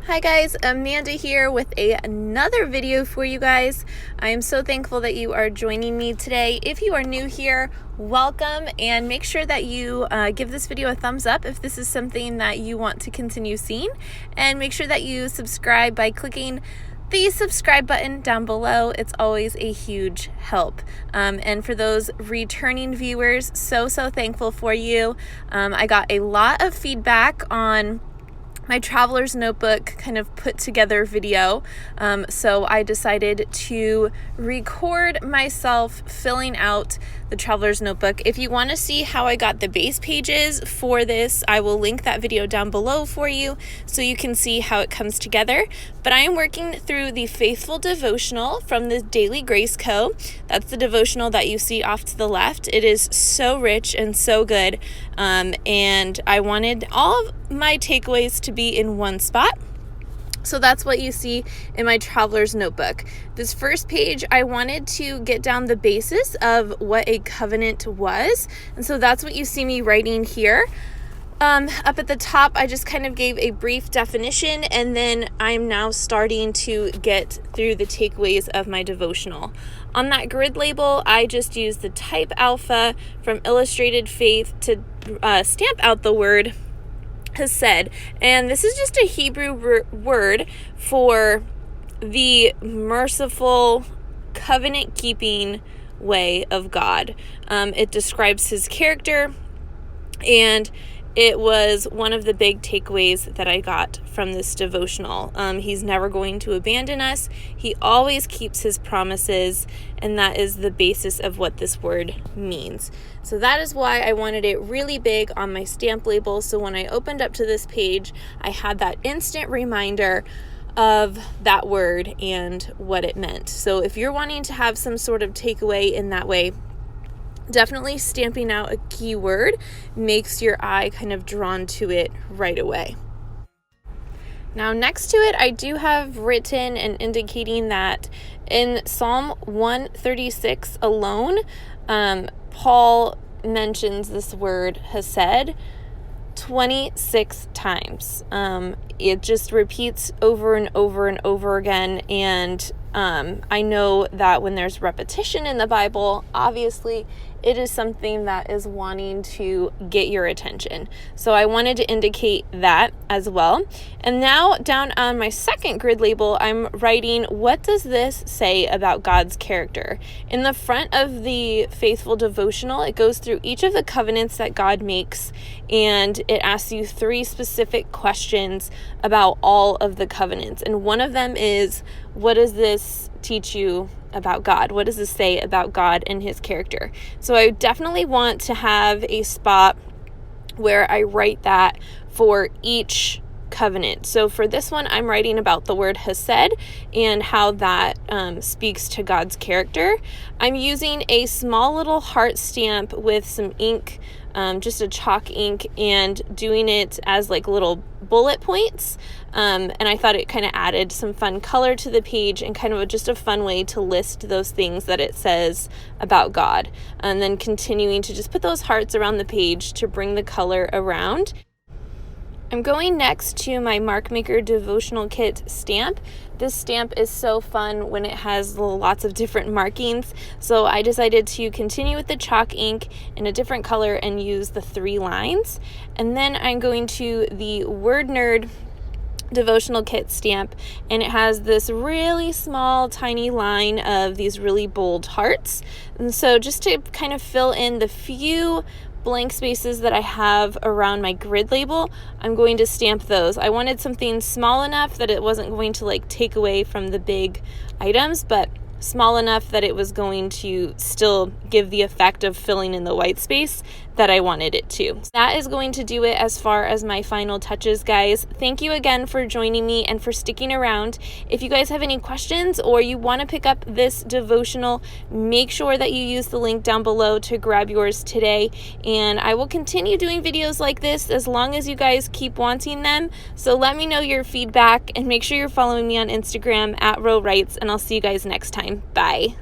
Hi guys, Amanda here with another video for you guys. I am so thankful that you are joining me today. If you are new here, welcome, and make sure that you give this video a thumbs up if this is something that you want to continue seeing, and make sure that you subscribe by clicking the subscribe button down below. It's always a huge help. And for those returning viewers, so thankful for you. I got a lot of feedback on my traveler's notebook kind of put together video. So I decided to record myself filling out the traveler's notebook. If you want to see how I got the base pages for this, I will link that video down below for you so you can see how it comes together. But I am working through the Faithful Devotional from the Daily Grace Co. That's the devotional that you see off to the left. It is so rich and so good. And I wanted all of my takeaways to be in one spot. So that's what you see in my traveler's notebook. This first page, I wanted to get down the basis of what a covenant was. And so that's what you see me writing here. Up at the top, I just kind of gave a brief definition, and then I'm now starting to get through the takeaways of my devotional. On that grid label, I just used the type alpha from Illustrated Faith to stamp out the word has said, and this is just a Hebrew word for the merciful, covenant-keeping way of God. It describes his character, and it was one of the big takeaways that I got from this devotional. He's never going to abandon us. He always keeps his promises, and that is the basis of what this word means. So that is why I wanted it really big on my stamp label, so when I opened up to this page, I had that instant reminder of that word and what it meant. So if you're wanting to have some sort of takeaway in that way, definitely stamping out a keyword makes your eye kind of drawn to it right away. Now next to it, I do have written and indicating that in Psalm 136 alone, Paul mentions this word hesed 26 times. It just repeats over and over and over again, and I know that when there's repetition in the Bible, obviously it is something that is wanting to get your attention. So I wanted to indicate that as well. And now down on my second grid label, I'm writing, what does this say about God's character? In the front of the Faithful Devotional, it goes through each of the covenants that God makes, and it asks you 3 specific questions about all of the covenants. And one of them is, what does this teach you about God? What does this say about God and his character? So I definitely want to have a spot where I write that for each covenant. So for this one, I'm writing about the word hesed and how that speaks to God's character. I'm using a small little heart stamp with some ink, just a chalk ink, and doing it as like little bullet points. And I thought it kind of added some fun color to the page and kind of just a fun way to list those things that it says about God. And then continuing to just put those hearts around the page to bring the color around. I'm going next to my Mark Maker Devotional Kit stamp. This stamp is so fun when it has lots of different markings. So I decided to continue with the chalk ink in a different color and use the 3 lines. And then I'm going to the Word Nerd Devotional Kit stamp, and it has this really small tiny line of these really bold hearts. And so just to kind of fill in the few blank spaces that I have around my grid label, I'm going to stamp those. I wanted something small enough that it wasn't going to like take away from the big items, but small enough that it was going to still give the effect of filling in the white space that I wanted it to. That is going to do it as far as my final touches, guys. Thank you again for joining me and for sticking around. If you guys have any questions or you want to pick up this devotional, make sure that you use the link down below to grab yours today. And I will continue doing videos like this as long as you guys keep wanting them. So let me know your feedback and make sure you're following me on Instagram @RowWrites, and I'll see you guys next time. Bye.